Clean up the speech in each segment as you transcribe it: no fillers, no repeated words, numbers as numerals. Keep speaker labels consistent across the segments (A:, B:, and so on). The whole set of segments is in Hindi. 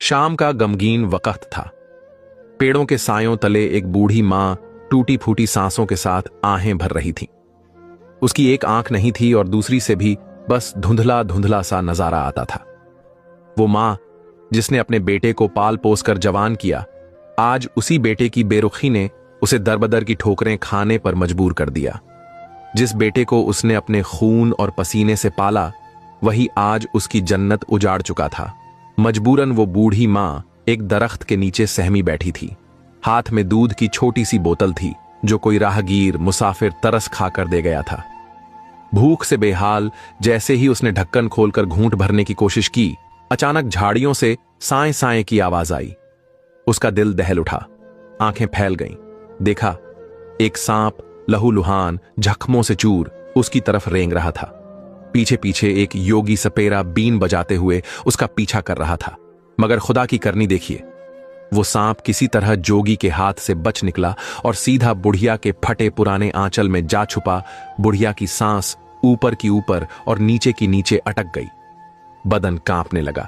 A: शाम का गमगीन वक्त था। पेड़ों के सायों तले एक बूढ़ी मां टूटी फूटी सांसों के साथ आहें भर रही थी। उसकी एक आंख नहीं थी और दूसरी से भी बस धुंधला धुंधला सा नजारा आता था। वो मां जिसने अपने बेटे को पाल पोस कर जवान किया, आज उसी बेटे की बेरुखी ने उसे दरबदर की ठोकरें खाने पर मजबूर कर दिया। जिस बेटे को उसने अपने खून और पसीने से पाला, वही आज उसकी जन्नत उजाड़ चुका था। मजबूरन वो बूढ़ी मां एक दरख्त के नीचे सहमी बैठी थी। हाथ में दूध की छोटी सी बोतल थी जो कोई राहगीर मुसाफिर तरस खाकर दे गया था। भूख से बेहाल जैसे ही उसने ढक्कन खोलकर घूंट भरने की कोशिश की, अचानक झाड़ियों से साएं साएं की आवाज आई। उसका दिल दहल उठा, आंखें फैल गईं। देखा, एक सांप लहूलुहान जख्मों से चूर उसकी तरफ रेंग रहा था। पीछे पीछे एक योगी सपेरा बीन बजाते हुए उसका पीछा कर रहा था। मगर खुदा की करनी देखिए, वो सांप किसी तरह जोगी के हाथ से बच निकला और सीधा बुढ़िया के फटे पुराने आंचल में जा छुपा। बुढ़िया की सांस ऊपर की ऊपर और नीचे की नीचे अटक गई। बदन कांपने लगा।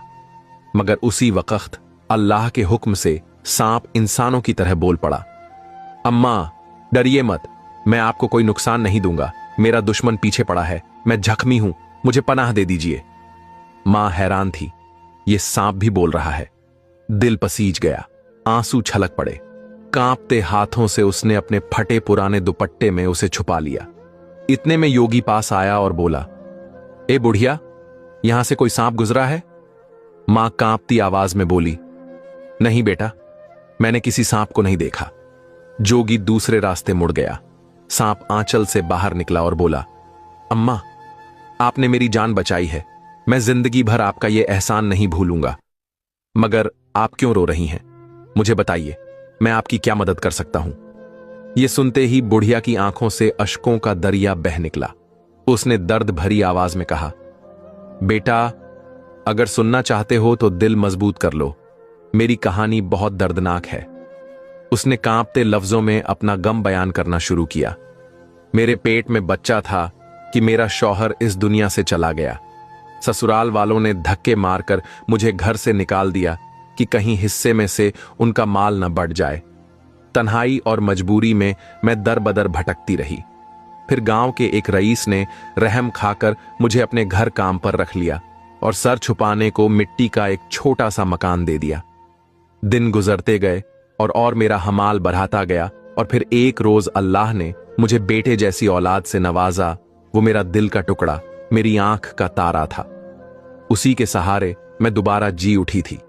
A: मगर उसी वक्त अल्लाह के हुक्म से सांप इंसानों की तरह बोल पड़ा, अम्मा डरिए मत, मैं आपको कोई नुकसान नहीं दूंगा। मेरा दुश्मन पीछे पड़ा है, मैं जख्मी हूं, मुझे पनाह दे दीजिए। मां हैरान थी, ये सांप भी बोल रहा है। दिल पसीज गया, आंसू छलक पड़े। कांपते हाथों से उसने अपने फटे पुराने दुपट्टे में उसे छुपा लिया। इतने में योगी पास आया और बोला, ए बुढ़िया, यहां से कोई सांप गुजरा है? मां कांपती आवाज में बोली, नहीं बेटा, मैंने किसी सांप को नहीं देखा। जोगी दूसरे रास्ते मुड़ गया। सांप आंचल से बाहर निकला और बोला, अम्मा, आपने मेरी जान बचाई है, मैं जिंदगी भर आपका यह एहसान नहीं भूलूंगा। मगर आप क्यों रो रही हैं? मुझे बताइए, मैं आपकी क्या मदद कर सकता हूं? यह सुनते ही बुढ़िया की आंखों से अश्कों का दरिया बह निकला। उसने दर्द भरी आवाज में कहा, बेटा, अगर सुनना चाहते हो तो दिल मजबूत कर लो, मेरी कहानी बहुत दर्दनाक है। उसने कांपते लफ्जों में अपना गम बयान करना शुरू किया। मेरे पेट में बच्चा था कि मेरा शौहर इस दुनिया से चला गया। ससुराल वालों ने धक्के मारकर मुझे घर से निकाल दिया कि कहीं हिस्से में से उनका माल न बढ़ जाए। तन्हाई और मजबूरी में मैं दर बदर भटकती रही। फिर गांव के एक रईस ने रहम खाकर मुझे अपने घर काम पर रख लिया और सर छुपाने को मिट्टी का एक छोटा सा मकान दे दिया। दिन गुजरते गए और मेरा हमाल बढ़ाता गया और फिर एक रोज अल्लाह ने मुझे बेटे जैसी औलाद से नवाजा। वो मेरा दिल का टुकड़ा, मेरी आंख का तारा था। उसी के सहारे मैं दोबारा जी उठी थी।